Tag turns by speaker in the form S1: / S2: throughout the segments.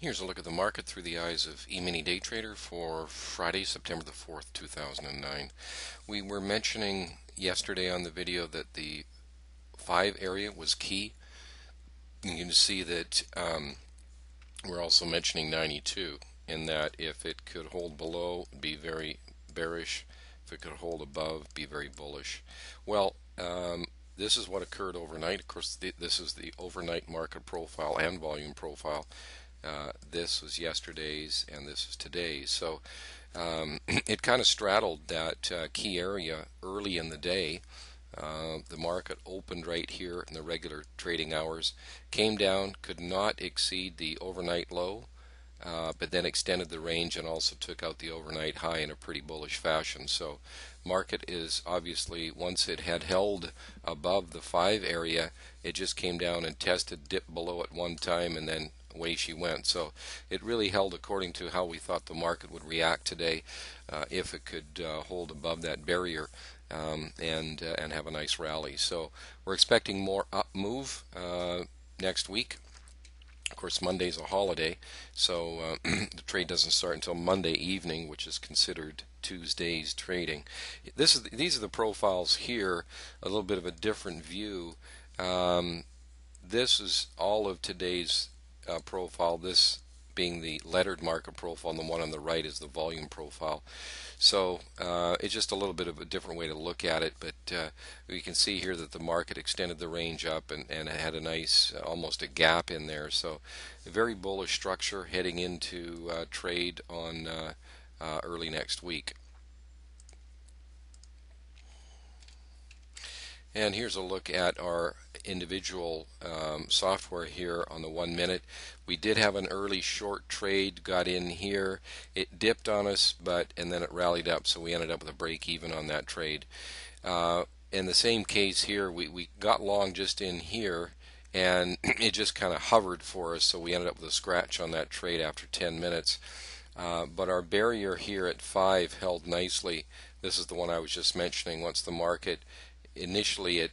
S1: Here's a look at the market through the eyes of eMiniDayTrader for Friday, September the 4th, 2009. We were mentioning yesterday on the video that the 5 area was key. You can see that we're also mentioning 92, in that if it could hold below, be very bearish. If it could hold above, be very bullish. Well, this is what occurred overnight. Of course, this is the overnight market profile and volume profile. This was yesterday's and this is today's. So it kind of straddled that key area early in the day. The market opened right here in the regular trading hours, came down, could not exceed the overnight low, but then extended the range and also took out the overnight high in a pretty bullish fashion. So market is obviously, once it had held above the 5 area, it just came down and tested, dipped below at one time, and then away she went. So it really held according to how we thought the market would react today, if it could hold above that barrier and have a nice rally. So we're expecting more up move next week. Of course, Monday's a holiday, so the trade doesn't start until Monday evening, which is considered Tuesday's trading. These are the profiles here, a little bit of a different view. This is all of today's profile, this being the lettered market profile, and the one on the right is the volume profile. So it's just a little bit of a different way to look at it, but we can see here that the market extended the range up and had a nice, almost a gap in there. So a very bullish structure heading into trade on early next week. And here's a look at our individual software here on the 1 minute. We did have an early short trade, got in here. It dipped on us, and then it rallied up, so we ended up with a break even on that trade. In the same case here, we got long just in here, and it just kind of hovered for us, so we ended up with a scratch on that trade after 10 minutes. But our barrier here at 5 held nicely. This is the one I was just mentioning. Once the market initially it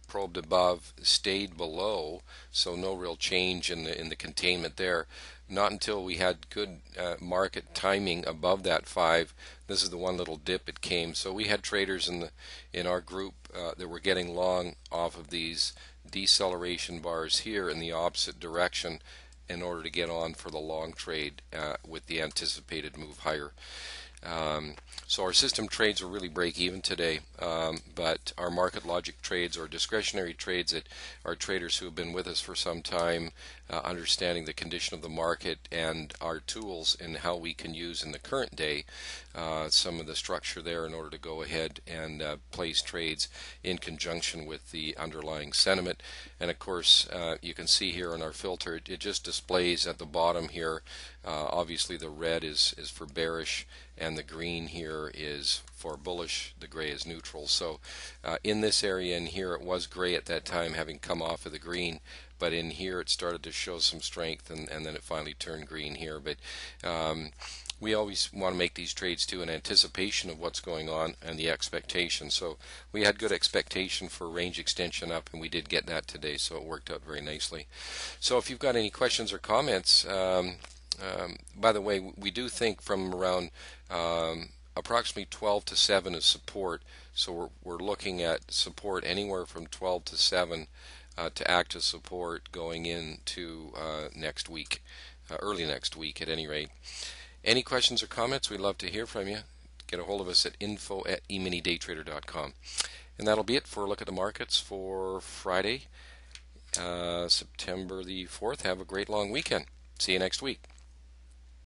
S1: probed above, stayed below, so no real change in the containment there. Not until we had good market timing above that 5. This is the one little dip it came. So we had traders in our group that were getting long off of these deceleration bars here in the opposite direction in order to get on for the long trade with the anticipated move higher. So our system trades will really break even today, but our market logic trades or discretionary trades that are traders who have been with us for some time, understanding the condition of the market and our tools and how we can use in the current day some of the structure there in order to go ahead and place trades in conjunction with the underlying sentiment. And of course, you can see here in our filter, it just displays at the bottom here, obviously the red is for bearish and the green here is for bullish, the gray is neutral. So in this area in here, it was gray at that time, having come off of the green, but in here it started to show some strength, and then it finally turned green here. But we always want to make these trades too in anticipation of what's going on and the expectation. So we had good expectation for range extension up, and we did get that today, so it worked out very nicely. So if you've got any questions or comments, by the way, we do think from around approximately 12 to 7 is support, so we're looking at support anywhere from 12 to 7 to act as support going into next week, early next week at any rate. Any questions or comments? We'd love to hear from you. Get a hold of us at info@eMiniDayTrader.com. And that'll be it for a look at the markets for Friday, September the 4th. Have a great long weekend. See you next week.